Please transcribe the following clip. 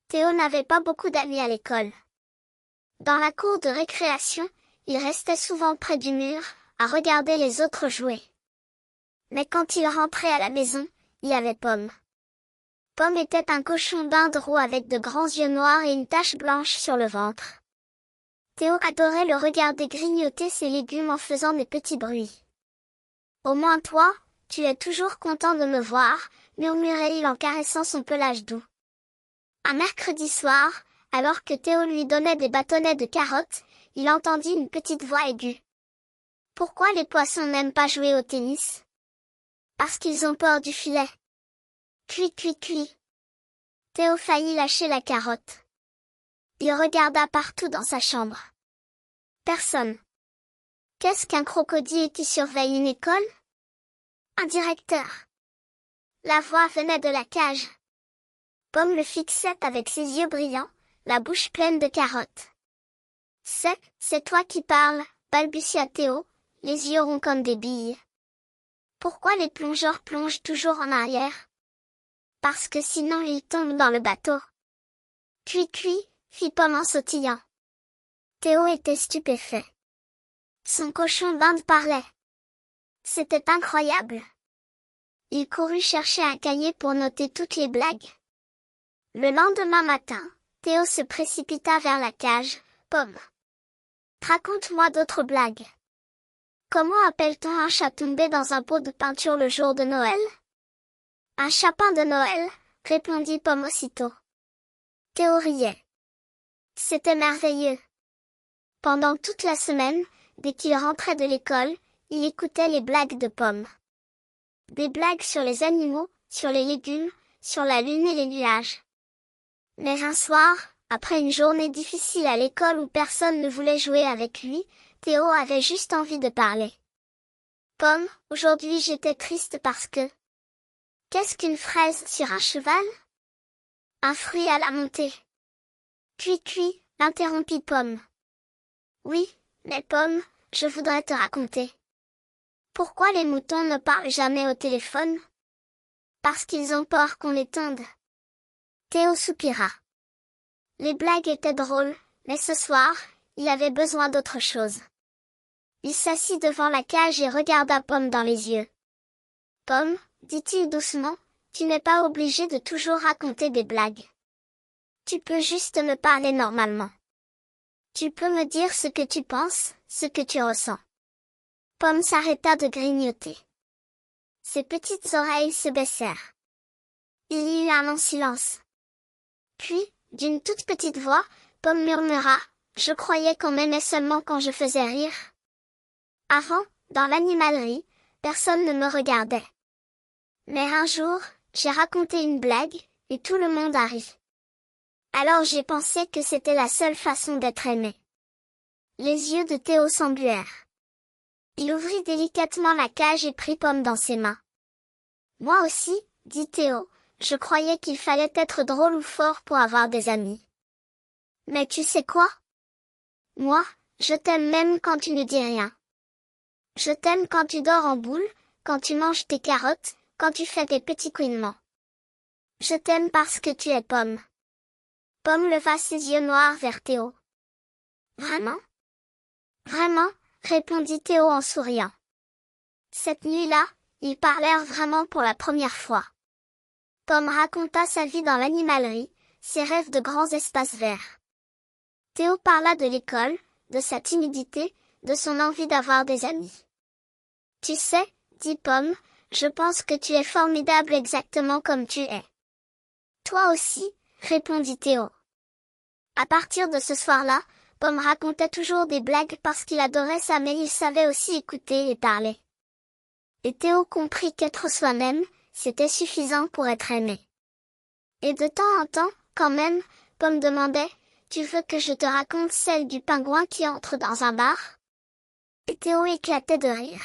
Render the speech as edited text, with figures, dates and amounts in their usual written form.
Théo n'avait pas beaucoup d'amis à l'école. Dans la cour de récréation, il restait souvent près du mur, à regarder les autres jouer. Mais quand il rentrait à la maison, il y avait Pomme. Pomme était un cochon d'Inde roux avec de grands yeux noirs et une tache blanche sur le ventre. Théo adorait le regarder grignoter ses légumes en faisant des petits bruits. « Au moins toi, tu es toujours content de me voir », murmurait-il en caressant son pelage doux. Un mercredi soir, alors que Théo lui donnait des bâtonnets de carottes, il entendit une petite voix aiguë. « Pourquoi les poissons n'aiment pas jouer au tennis ? » « Parce qu'ils ont peur du filet. » Cui cui cui. Théo faillit lâcher la carotte. Il regarda partout dans sa chambre. Personne. Qu'est-ce qu'un crocodile qui surveille une école? Un directeur. La voix venait de la cage. Pomme le fixait avec ses yeux brillants, la bouche pleine de carottes. « C'est toi qui parles, » balbutia Théo, les yeux ronds comme des billes. « Pourquoi les plongeurs plongent toujours en arrière? » « Parce que sinon ils tombent dans le bateau. »« Cui cui » fit Pomme en sautillant. Théo était stupéfait. Son cochon d'Inde parlait. C'était incroyable. Il courut chercher un cahier pour noter toutes les blagues. Le lendemain matin, Théo se précipita vers la cage. « Pomme, raconte-moi d'autres blagues. Comment appelle-t-on un chat tombé dans un pot de peinture le jour de Noël? » « Un chapin de Noël », répondit Pomme aussitôt. Théo riait. C'était merveilleux. Pendant toute la semaine, dès qu'il rentrait de l'école, il écoutait les blagues de Pomme. Des blagues sur les animaux, sur les légumes, sur la lune et les nuages. Mais un soir, après une journée difficile à l'école où personne ne voulait jouer avec lui, Théo avait juste envie de parler. « Pomme, aujourd'hui j'étais triste parce que... » « Qu'est-ce qu'une fraise sur un cheval? »« Un fruit à la montée. »« Cui cui » interrompit Pomme. « Oui, mais Pomme, je voudrais te raconter. Pourquoi les moutons ne parlent jamais au téléphone? »« Parce qu'ils ont peur qu'on les tonde. » Théo soupira. Les blagues étaient drôles, mais ce soir, il avait besoin d'autre chose. Il s'assit devant la cage et regarda Pomme dans les yeux. « Pomme, » dit-il doucement, « tu n'es pas obligé de toujours raconter des blagues. Tu peux juste me parler normalement. Tu peux me dire ce que tu penses, ce que tu ressens. » Pomme s'arrêta de grignoter. Ses petites oreilles se baissèrent. Il y eut un long silence. Puis, d'une toute petite voix, Pomme murmura, « Je croyais qu'on m'aimait seulement quand je faisais rire. Avant, dans l'animalerie, personne ne me regardait. Mais un jour, j'ai raconté une blague, et tout le monde a ri. Alors j'ai pensé que c'était la seule façon d'être aimé. » Les yeux de Théo s'embuèrent. Il ouvrit délicatement la cage et prit Pomme dans ses mains. « Moi aussi, » dit Théo, « je croyais qu'il fallait être drôle ou fort pour avoir des amis. Mais tu sais quoi? Moi, je t'aime même quand tu ne dis rien. Je t'aime quand tu dors en boule, quand tu manges tes carottes, quand tu fais tes petits couinements. Je t'aime parce que tu es Pomme. » Pomme leva ses yeux noirs vers Théo. « Vraiment? » « Vraiment, » répondit Théo en souriant. Cette nuit-là, ils parlèrent vraiment pour la première fois. Pomme raconta sa vie dans l'animalerie, ses rêves de grands espaces verts. Théo parla de l'école, de sa timidité, de son envie d'avoir des amis. « Tu sais, » dit Pomme, « je pense que tu es formidable exactement comme tu es. »« Toi aussi, » répondit Théo. À partir de ce soir-là, Pomme racontait toujours des blagues parce qu'il adorait ça, mais il savait aussi écouter et parler. Et Théo comprit qu'être soi-même, c'était suffisant pour être aimé. Et de temps en temps, quand même, Pomme demandait, « Tu veux que je te raconte celle du pingouin qui entre dans un bar ?» Et Théo éclatait de rire.